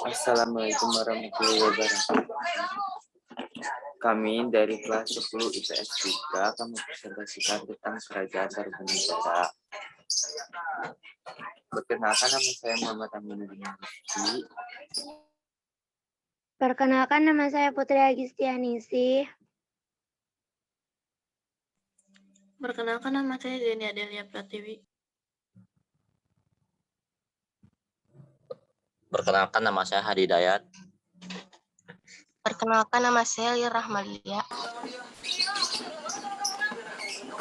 Assalamualaikum warahmatullahi wabarakatuh. Kami dari kelas 10 IPS 3 akan mempresentasikan tentang Kerajaan Tarumanegara. Perkenalkan, nama saya Muhammad Aminuddin Rizky. Perkenalkan, nama saya Putri Agistianingsih. Perkenalkan, nama saya Zeni Adelia Pratiwi. Perkenalkan, nama saya Hadi Dayat. Perkenalkan, nama saya Lia Rahmalia.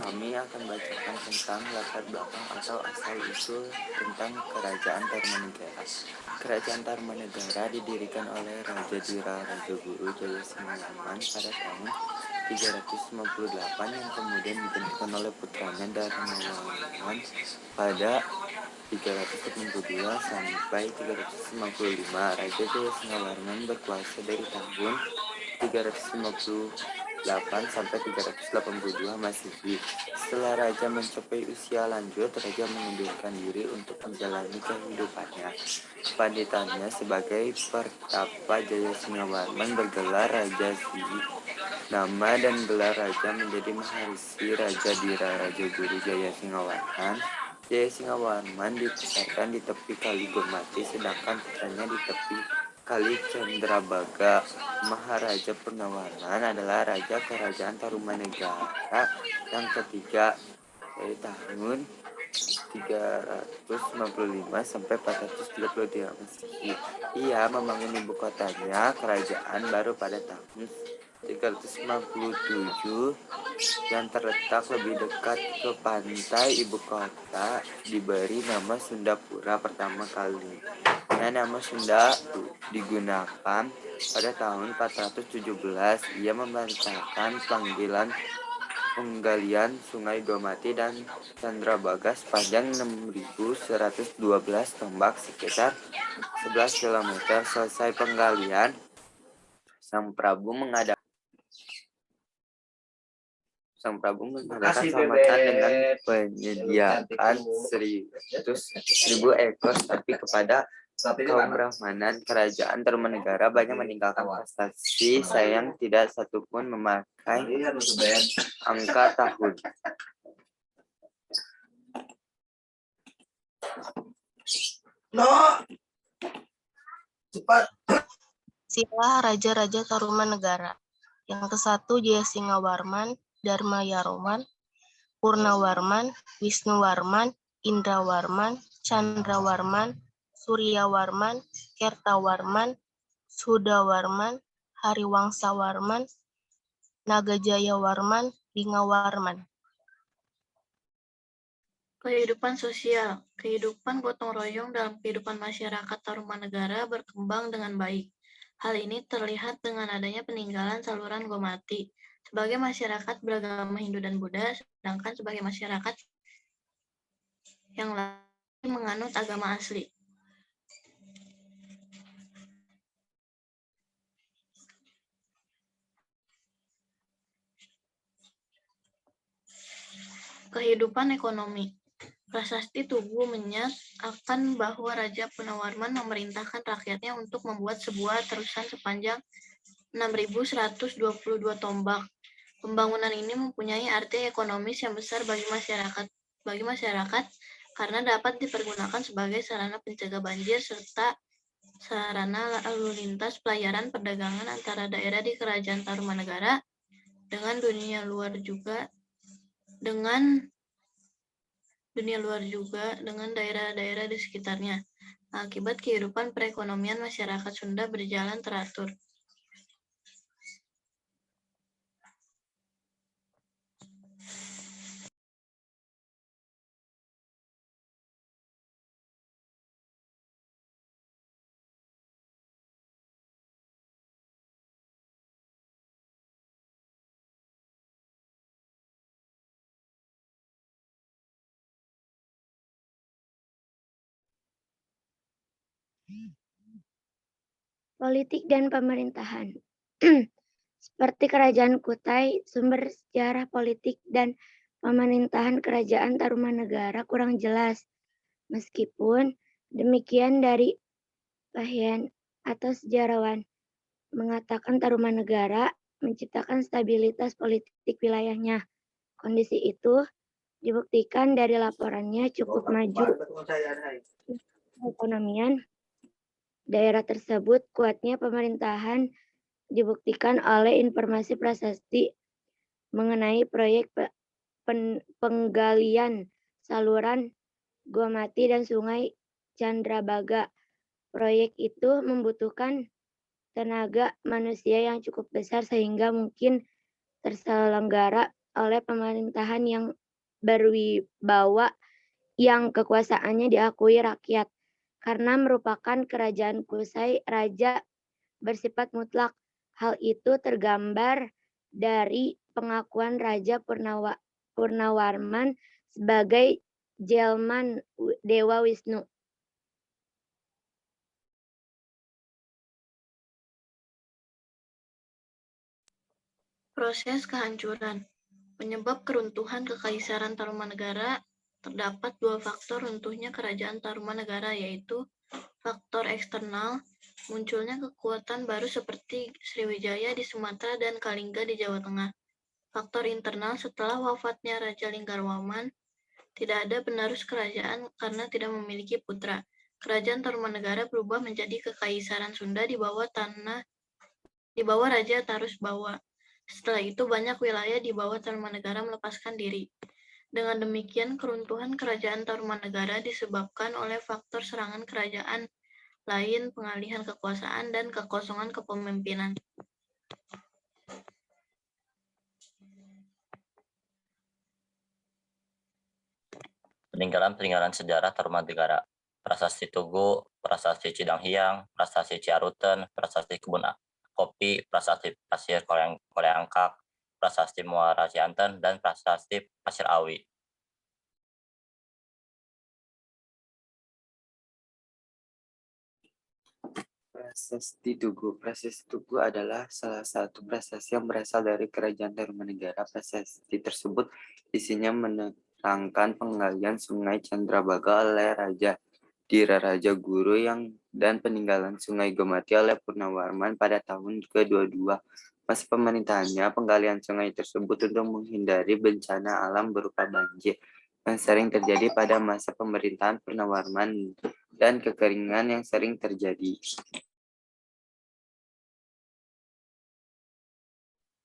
Kami akan bacakan tentang latar belakang atau asal-usul tentang Kerajaan Tarumanegara. Kerajaan Tarumanegara didirikan oleh Raja Dira Raja Guru Jaya Singgawarman pada tahun 358 yang kemudian digantikan oleh putranya Darmawan pada 382 sampai 355. Raja Jaya Singgawarman berkuasa dari tahun 358 sampai 382 Masehi. Setelah Raja mencapai usia lanjut, Raja mengundurkan diri untuk menjalani kehidupannya. Kepanditannya sebagai Pertapa Jaya Singgawarman bergelar Raja Sri. Nama dan gelar Raja menjadi Maharisi Raja Dira Raja Guru Jaya Singgawarman. Jaya Singgawarman dibesarkan di tepi Kali Gurmati, sedangkan putranya di tepi Kali Candrabaga. Maharaja Purnawarman adalah Raja Kerajaan Tarumanegara yang ketiga dari tahun 355 sampai 433 Masehi. Ia membangun ibu kotanya kerajaan baru pada tahun 357 yang terletak lebih dekat ke pantai ibu kota, diberi nama Sundapura pertama kali. Nama Sunda digunakan pada tahun 417. Ia membantahkan panggilan penggalian Sungai Domati dan Candrabaga sepanjang 6.112 tombak sekitar 11 km. Selesai penggalian, Sang Prabu mengadakan selamatan dengan penyediaan 1.000 ekor sapi kepada kaum Brahmanan. Kerajaan Tarumanegara banyak meninggalkan prestasi, sayang tidak satupun memakai angka tahun. Sila Raja-Raja Tarumanegara. Yang ke-1 Jaya Singgawarman, Darmayaroman, Purnawarman, Wisnuwarman, Indrawarman, Candrawarman, Suryawarman, Kertawarman, Sudawarman, Hariwangsawarman, Nagajayawarman, Bingawarman. Kehidupan sosial. Kehidupan gotong royong dalam kehidupan masyarakat Tarumanegara berkembang dengan baik. Hal ini terlihat dengan adanya peninggalan saluran Gomati. Sebagai masyarakat beragama Hindu dan Buddha, sedangkan sebagai masyarakat yang lain menganut agama asli. Kehidupan ekonomi. Prasasti Tugu menyatakan bahwa Raja Purnawarman memerintahkan rakyatnya untuk membuat sebuah terusan sepanjang 6.122 tombak. Pembangunan ini mempunyai arti ekonomis yang besar bagi masyarakat karena dapat dipergunakan sebagai sarana pencegah banjir serta sarana lalu lintas pelayaran perdagangan antara daerah di Kerajaan Tarumanegara dengan dunia luar juga dengan daerah-daerah di sekitarnya. Akibat kehidupan perekonomian masyarakat Sunda berjalan teratur. Politik dan pemerintahan. Seperti Kerajaan Kutai, sumber sejarah politik dan pemerintahan Kerajaan Tarumanegara kurang jelas. Meskipun demikian, dari atau sejarawan mengatakan Tarumanegara menciptakan stabilitas politik wilayahnya. Kondisi itu dibuktikan dari laporannya cukup maju perekonomian daerah tersebut. Kuatnya pemerintahan dibuktikan oleh informasi prasasti mengenai proyek penggalian saluran Gomati dan Sungai Candrabaga. Proyek itu membutuhkan tenaga manusia yang cukup besar sehingga mungkin terselenggara oleh pemerintahan yang berwibawa yang kekuasaannya diakui rakyat. Karena merupakan kerajaan Kusai, raja bersifat mutlak. Hal itu tergambar dari pengakuan Raja Purnawarman sebagai jelman Dewa Wisnu. Proses kehancuran. Penyebab keruntuhan Kekaisaran Tarumanegara terdapat dua faktor runtuhnya Kerajaan Tarumanegara, yaitu faktor eksternal, munculnya kekuatan baru seperti Sriwijaya di Sumatera dan Kalingga di Jawa Tengah. Faktor internal, setelah wafatnya Raja Linggarwaman, tidak ada penerus kerajaan karena tidak memiliki putra. Kerajaan Tarumanegara berubah menjadi Kekaisaran Sunda di bawah Raja Tarusbawa. Setelah itu banyak wilayah di bawah Tarumanegara melepaskan diri. Dengan demikian, keruntuhan Kerajaan Tarumanegara disebabkan oleh faktor serangan kerajaan lain, pengalihan kekuasaan, dan kekosongan kepemimpinan. Peninggalan-peninggalan sejarah Tarumanegara. Prasasti Tugu, Prasasti Cidanghiang, Prasasti Ciaruten, Prasasti Kebun Kopi, Prasasti Pasir Koleangkak, Prasasti Muara Cianten, dan Prasasti Pasir Awi. Prasasti Tugu. Prasasti Tugu adalah salah satu prasasti yang berasal dari Kerajaan Tarumanegara. Prasasti tersebut isinya menerangkan penggalian Sungai Candrabaga oleh Raja Diraraja Guru dan peninggalan Sungai Gomati oleh Purnawarman pada tahun ke-22. Masa pemerintahannya, penggalian sungai tersebut untuk menghindari bencana alam berupa banjir yang sering terjadi pada masa pemerintahan Purnawarman dan kekeringan yang sering terjadi.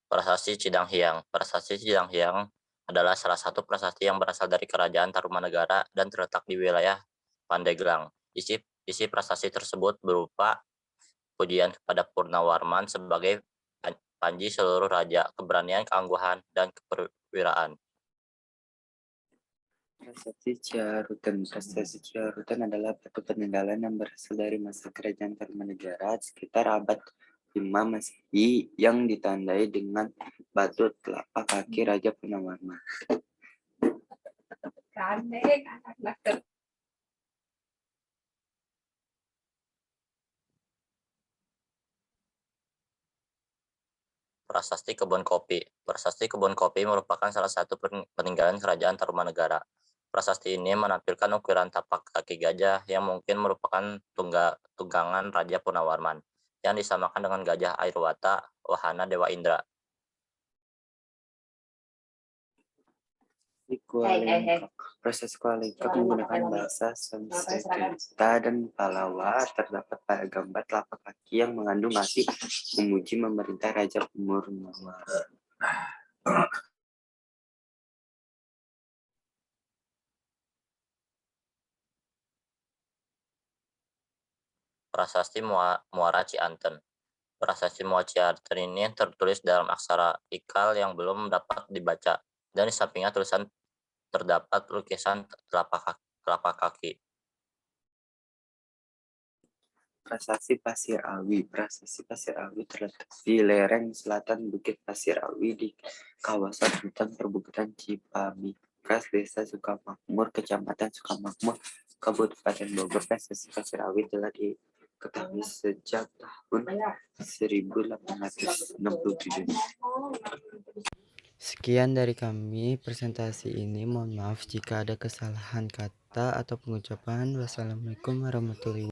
Prasasti Cidanghiang. Prasasti Cidanghiang adalah salah satu prasasti yang berasal dari Kerajaan Tarumanegara dan terletak di wilayah Pandeglang. Isi prasasti tersebut berupa pujian kepada Purnawarman sebagai panji seluruh raja, keberanian, keangguhan, dan keperwiraan. Prasasti Ciaruten. Prasasti Ciaruten adalah batu peninggalan yang berasal dari masa Kerajaan Tarumanegara sekitar abad 5 Masehi yang ditandai dengan batu telapak kaki Raja Purnawarman. Prasasti Kebun Kopi. Prasasti Kebun Kopi merupakan salah satu peninggalan Kerajaan Tarumanegara. Prasasti ini menampilkan ukiran tapak kaki gajah yang mungkin merupakan tunggangan Raja Purnawarman, yang disamakan dengan gajah Airwata, wahana Dewa Indra. Proses Kualengkap menggunakan bahasa Sanskerta dan Palawa. Terdapat pada gambar telapak kaki yang mengandung arti memuji memerintah Raja Purnawarman. Prasasti Muara Cianten. Prasasti Muara Cianten ini tertulis dalam aksara ikal yang belum dapat dibaca, dan di sampingnya terdapat lukisan telapak kaki. Prasasti Pasir Awi. Prasasti Pasir Awi terletak di lereng selatan Bukit Pasir Awi di kawasan hutan perbukitan Cipamikas, Desa Sukamakmur, Kecamatan Sukamakmur, Kabupaten Bogor. Prasasti Pasir Awi telah diketahui sejak tahun 1867. Sekian dari kami presentasi ini. Mohon maaf jika ada kesalahan kata atau pengucapan. Wassalamualaikum warahmatullahi wabarakatuh.